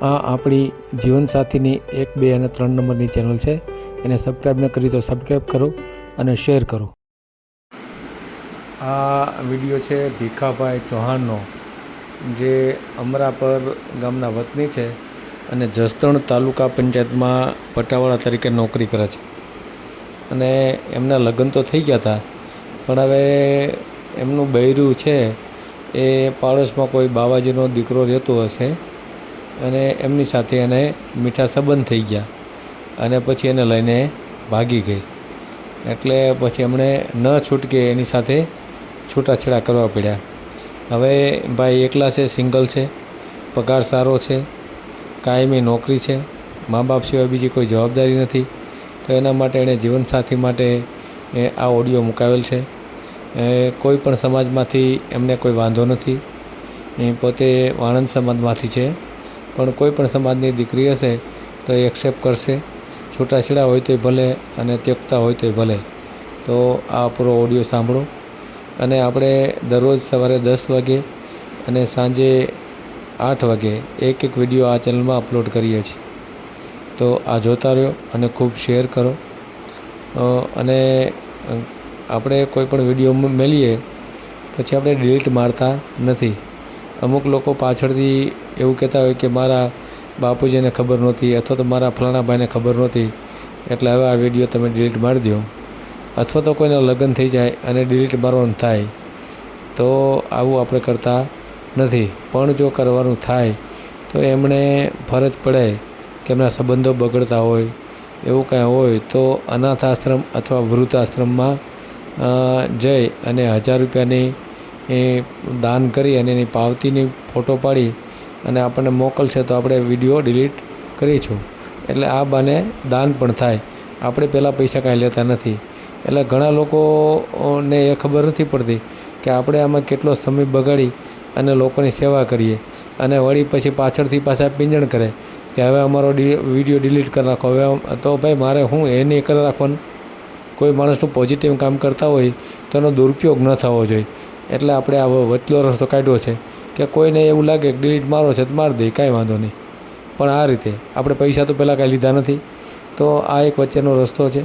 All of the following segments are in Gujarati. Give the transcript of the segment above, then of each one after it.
આ આપણી જીવનસાથીની 1, 2 અને 3 નંબરની ચેનલ છે. એને સબસ્ક્રાઈબ ન કરી તો સબસ્ક્રાઈબ કરો અને શેર કરો. આ વિડીયો છે ભીખાભાઈ ચૌહાણનો, જે અમરાપર ગામના વતની છે અને જસદણ તાલુકા પંચાયતમાં પટાવાળા તરીકે નોકરી કરે છે. અને એમના લગ્ન તો થઈ ગયા હતા, પણ હવે એમનું બૈરું છે એ પાડોશમાં કોઈ બાવાજીનો દીકરો રહેતો હશે અને એમની સાથે એને મીઠા સંબંધ થઈ ગયા અને પછી એને લઈને ભાગી ગઈ. એટલે પછી એમણે ન છૂટકે એની સાથે છૂટાછેડા કરવા પડ્યા. હવે ભાઈ એકલા છે, સિંગલ છે, પગાર સારો છે, કાયમી નોકરી છે, મા બાપ સિવાય બીજી કોઈ જવાબદારી નથી. તો એના માટે એણે જીવનસાથી માટે આ ઓડિયો મુકાવેલ છે. કોઈ પણ સમાજમાંથી એમને કોઈ વાંધો નથી. એ પોતે વાણંદ સમાજમાંથી છે, પણ કોઈ પણ સમાજની દીકરી હશે તો એ એક્સેપ્ટ કરશે. છૂટાછેડા હોય તોય ભલે અને ત્યક્તા હોય તોય ભલે. તો આ પૂરો ઓડિયો સાંભળો. અને આપણે દરરોજ સવારે 10 વાગે અને સાંજે 8 વાગે એક વિડીયો આ ચેનલમાં અપલોડ કરીએ છીએ. તો આ જોતા રહ્યો અને ખૂબ શેર કરો. અને આપણે કોઈ પણ વિડીયો મેલીએ પછી આપણે ડિલીટ મારતા નથી. અમુક લોકો પાછળથી એવું કહેતા હોય કે મારા બાપુજીને ખબર નહોતી અથવા તો મારા ફલાણા ભાઈને ખબર નહોતી એટલે હવે આ વિડીયો તમે ડિલીટ મારી દો. અથવા તો કોઈના લગ્ન થઈ જાય અને ડિલીટ મારવાનું થાય તો આવું આપણે કરતા નથી. પણ જો કરવાનું થાય તો એમણે ફરજ પડે કે એમના સંબંધો બગડતા હોય એવું કાંઈ હોય તો અનાથ આશ્રમ અથવા વૃદ્ધાશ્રમમાં જઈ અને 1000 રૂપિયાની દાન કરી અને એની પાવતીની ફોટો પાડી અને આપણને મોકલશે તો આપણે વિડીયો ડિલીટ કરીશું. એટલે આ બાને દાન પણ થાય. આપણે પહેલાં પૈસા કાંઈ લેતા નથી. એટલે ઘણા લોકોને એ ખબર નથી પડતી કે આપણે આમાં કેટલો સમય બગાડી અને લોકોની સેવા કરીએ અને વળી પછી પાછળથી પાછા પીંજણ કરે કે હવે અમારો વિડીયો ડિલીટ કરી નાખો. હવે તો ભાઈ મારે હું એને કરી રાખવાનું? કોઈ માણસનું પોઝિટિવ કામ કરતા હોય તો એનો દુરુપયોગ ન થવો જોઈએ. એટલે આપણે આ વચલો રસ્તો કાઢ્યો છે કે કોઈને એવું લાગે કે ડિલીટ મારો છે તો મારી દે, કાંઈ વાંધો નહીં. પણ આ રીતે આપણે પૈસા તો પહેલાં કાંઈ લીધા નથી. તો આ એક વચ્ચેનો રસ્તો છે.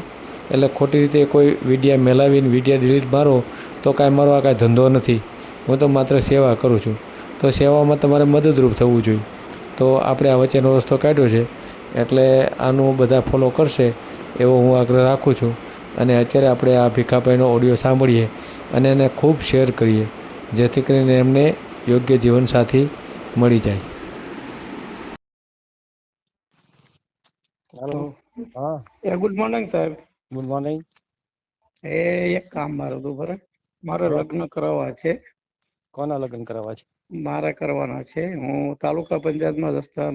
એટલે ખોટી રીતે કોઈ વિડીયા મેલાવીને વિડીયા ડિલીટ મારો તો કાંઈ મારો આ કાંઈ ધંધો નથી. હું તો માત્ર સેવા કરું છું. તો સેવામાં તમારે મદદરૂપ થવું જોઈએ. તો આપણે આ વચ્ચેનો રસ્તો કાઢ્યો છે. એટલે આનું બધા ફોલો કરશે એવો હું આગ્રહ રાખું છું. અને અત્યારે આપણે આ ભીખાભાઈનો ઓડિયો સાંભળીએ અને એને ખૂબ શેર કરીએ જેથી કરીને એમને યોગ્ય જીવનસાથી મળી જાય. હેલો. હા, ગુડ મોર્નિંગ સાહેબ. Good morning. એક કામ મારું હતું બરાબર. મારે લગ્ન કરાવવા છે. કોના લગ્ન કરાવવા છે? મારે કરવાના છે. હું તાલુકા પંચાયતમાં જસ્તા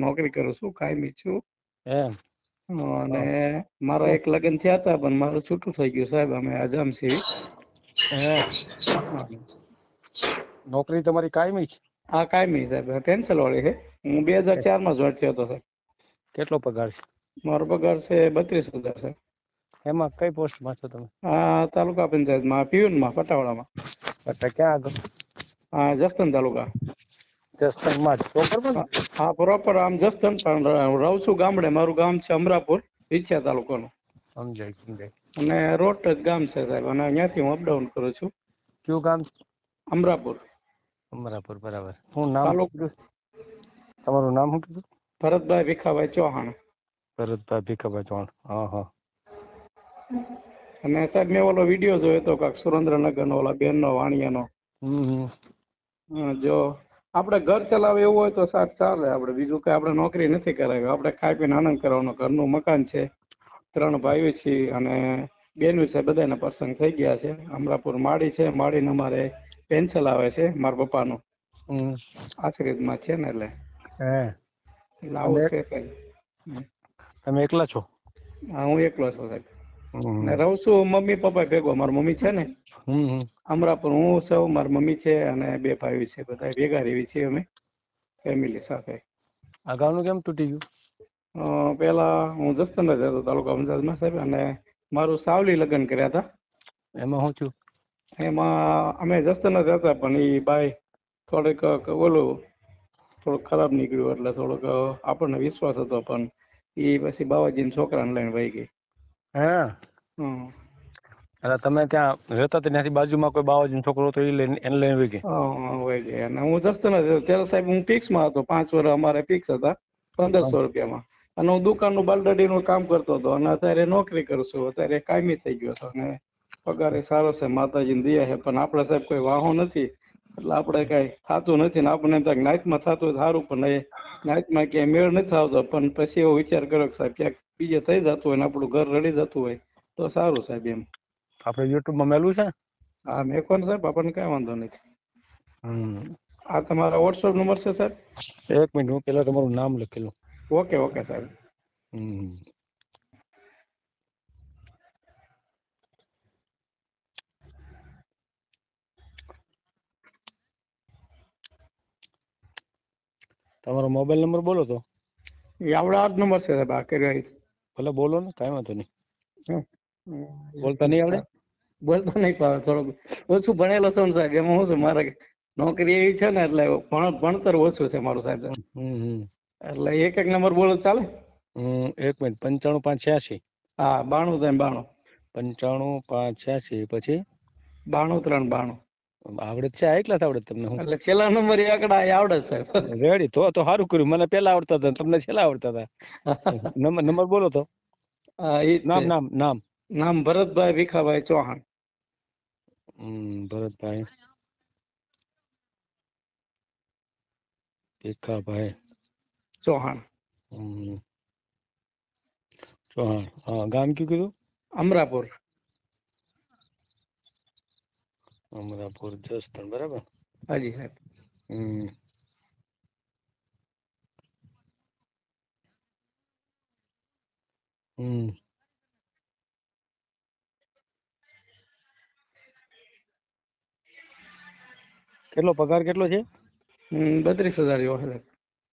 નોકરી કરું છું, કાયમી છું. એમ? અને મારા એક લગ્ન થયા હતા પણ મારું છૂટું થઈ ગયું સાહેબ. અમે અજામ છીએ. નોકરી તમારી કાયમી છે? હા કાયમી સાહેબ, કેન્સલ વાળી છે. હું 2004 માં જોઈન્ટ થયો હતો સાહેબ. કેટલો પગાર છે? મારો પગાર છે 32,000 સાહેબ. એમાં કઈ પોસ્ટમાં છો તમે? આ તાલુકા પંચાયતમાં પીયુનમાં પટાવાડામાં. એટલે ક્યાં આગળ? હા જસદણ તાલુકા. જસદણમાં જ પ્રોપર માં? હા પ્રોપર આમ જસદણ પણ રહું છું ગામડે. મારું ગામ છે અમરાપુર, વિછિયા તાલુકાનું. સમજાય. અને રોડ જ ગામ છે સાહેબ. અને અહીંયાથી હું અપડાઉન કરું છું. કયું ગામ? અમરાપુર. અમરાપુર, બરાબર. શું નામ તાલુકો તમારું? નામ શું કીધું? ભરતભાઈ ભીખાભાઈ ચૌહાણ. ભરતભાઈ ભીખાભાઈ ચૌહાણ. હા. અને સાહેબ મેં ઓલો વિડીયો જોયો હતો કાક સુરેન્દ્રનગર નો ઓલા બેન નો વાણિયાનો. જો આપણે ઘર ચલાવે એવું હોય તો સાહેબ ચાલે. આપણે બીજું કઈ આપણે નોકરી નથી કરાવી. આપણે ખાઈ પીને આનંદ કરવાનો. ઘરનું મકાન છે, 3 ભાઈઓ છે અને બેન છે. બધાના પ્રસંગ થઈ ગયા છે. અમરાપુર માળી છે. માળીને અમારે પેન્શન આવે છે મારા પપ્પાનું. આશ્રિતમાં છે ને એટલે આવું છે સાહેબ. તમે એકલા છો? હા હું એકલો છું સાહેબ. ને રહું છું મમ્મી પપ્પા ભેગો. મારી મમ્મી છે ને અમરાપુર, હું સૌ મારી મમ્મી છે અને 2 ભાઈઓ છે. બધા ભેગા રહેવી છીએ અમે ફેમિલી સાથે. આ ગામનું કેમ તૂટી ગયું? પેલા હું જસદણ જ રહેતો તાલુકા પંચાયતમાં સાહેબ. અને મારું સાવલી લગ્ન કર્યા હતા. એમાં શું થયું? એમાં અમે જસદણ જ હતા પણ એ બાઈ થોડીક ઓલું થોડુંક ખરાબ નીકળ્યું એટલે થોડોક આપણને વિશ્વાસ હતો પણ એ પછી બાવાજીના છોકરાને લઈને વહી ગઈ. હે હમ. એટલે તમે ત્યાં રહેતા હતા ત્યાંથી બાજુમાં કોઈ બાવાજીનો છોકરો હતો એ લઈને એને લઈને વહી ગઈ? વહી ગઈ અને હું જસ્તો નથી ત્યારે સાહેબ હું ફિક્સમાં હતો 5 વર્ષ અમારે ફિક્સ હતા 1500 રૂપિયામાં અને હું દુકાનનું બાલદાડીનું કામ કરતો હતો અને અત્યારે નોકરી કરું છું. અત્યારે કાયમી થઈ ગયો છું અને પગાર એ સારો છે માતાજીની દયા છે પણ આપણે સાહેબ કોઈ વાહો નથી એટલે આપણે કઈ થતું નથી ને આપણને એમ થાય નાઇટમાં થતું હોય સારું પણ એ નાઇટમાં ક્યાંય મેળ નથી આવતો પણ પછી એવો વિચાર કર્યો કે સાહેબ ક્યાંક બીજે થઈ જતું હોય ને આપણું ઘર રડી જતું હોય તો સારું સાહેબ એમ. આપણે યુટ્યુબમાં મેલું છે ને? હા મેં કોણ સાહેબ આપણને કઈ વાંધો નથી. હમ. આ તમારા વોટ્સઅપ નંબર છે સાહેબ? એક મિનિટ હું પેલા તમારું નામ લખેલું. ઓકે ઓકે સાહેબ. હમ. તમારો મોબાઈલ નંબર બોલો તો. એ આપડે આ જ નંબર છે સાહેબ આ કર્યો. ભલે બોલો ને કાંઈ વાંધો નહીં. હમ. બોલતા નહીં આવડે? બોલતો નહીં પાવે થોડુંક ઓછું ભણેલો છો ને સાહેબ એમાં શું છે મારે નોકરી એવી છે ને એટલે ભણતર ઓછું છે મારું સાહેબ એટલે એક નંબર બોલો ચાલે? એક મિનિટ 95 586. હા 92 95 586 પછી 92 3 92. આવડે છે આ ક્લાસ આવડે તમને? હું એટલે છેલ્લા નંબર એ આંકડા એ આવડે સાહેબ. રેડી તો સારું કર્યું. મને પેલા આવડતા હતા તમને છેલ્લા આવડતા હતા. નંબર બોલો તો. હા એ નામ નામ નામ નામ ભરતભાઈ ભીખાભાઈ ચૌહાણ. ભરતભાઈ ભીખાભાઈ ચૌહાણ. ચૌહાણ. હા ગામ કયું કીધું? અમરાપુર. અમરાપુર જસદણ બરાબર? હાજી સાહેબ. કેટલો પગાર કેટલો છે? 32,000 જેવો છે.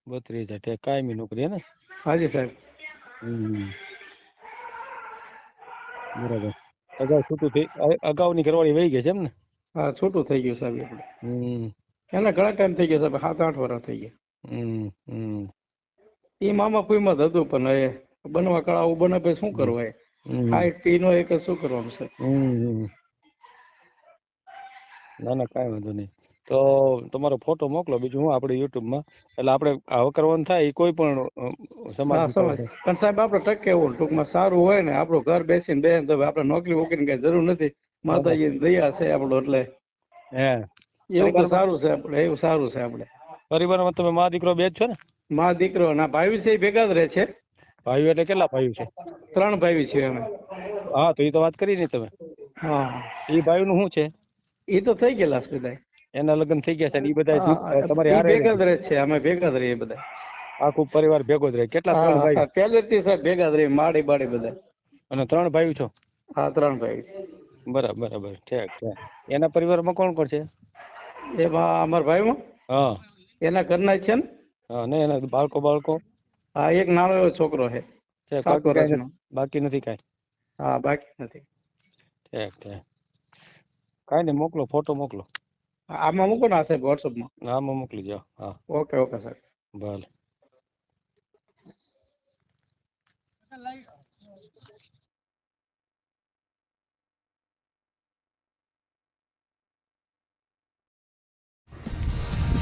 32,000 કાયમી નોકરી હે ને? હાજી સાહેબ. બરાબર. અગાઉની ઘરવાળી વહી ગઈ છે એમ ને? હા છૂટું થઈ ગયું સાહેબ આપણે. એને ઘણા ટાઈમ થઈ ગયો સાહેબ 7-8 વર્ષ થઈ ગયા. એ મામા ફૂઈમાં જ હતું પણ એ બનવા કળાવું બને પછી શું કરવું એ ખાઈ પીનો એક શું કરવાનું છે. ના ના કાંઈ વાંધો નહીં. તો તમારો ફોટો મોકલો બીજું હું આપણે યુટ્યુબમાં એટલે આપણે આવો કરવાનું થાય એ કોઈ પણ સમાજ પણ સાહેબ આપણે ટકે એવું ટૂંકમાં સારું હોય ને આપણું ઘર બેસીને બેન તો આપણે નોકરી વોકરીની કઈ જરૂર નથી. માતાજીની દયા છે આપણું એટલે એવું તો સારું છે આપણે. એવું સારું છે આપણે. પરિવારમાં તમે મા દીકરો બે જ છો ને? મા દીકરો ના ભાઈ છે એ ભેગા જ રહે છે. ભાઈઓ એટલે કેટલા ભાઈઓ છે? 3 ભાઈ છે અમે. હા તો એ તો વાત કરી ને તમે. હા એ ભાઈ નું શું છે? એ તો થઈ ગયેલા છે બધા. એના લગ્ન થઈ ગયા છે ને એ બધા તમારી હારે ભેગા જ રહે છે. અમે ભેગા જ રહીએ બધા. આખું પરિવાર ભેગો જ રહે? કેટલા? 3 ભાઈ પહેલેથી સાહેબ ભેગા જ રહીએ માડી બાડી બધા. અને 3 ભાઈઓ છો? હા 3 ભાઈ. બરાબર બરાબર. ઠીક છે. એના પરિવારમાં કોણ કોણ છે? એમાં અમારા ભાઈમાં હા એના ઘરના જ છે ને. હા ને એના બાળકો? હા એક નાનો એવો છોકરો છે 7 વર્ષનો. બાકી નથી કાંઈ? હા બાકી નથી. ઠીક ઠીક. કાંઈ નહીં મોકલો ફોટો મોકલો. આમાં મૂકો ને સાહેબ વોટ્સઅપમાં. આમાં મોકલી જાઓ. હા ઓકે ઓકે સાહેબ. ભલે.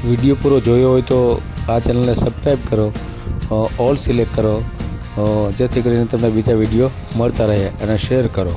વિડીયો પૂરો જોયો હોય તો આ ચેનલને સબસ્ક્રાઈબ કરો, ઓલ સિલેક્ટ કરો જેથી કરીને તમને બીજા વિડીયો મળતા રહે અને શેર કરો.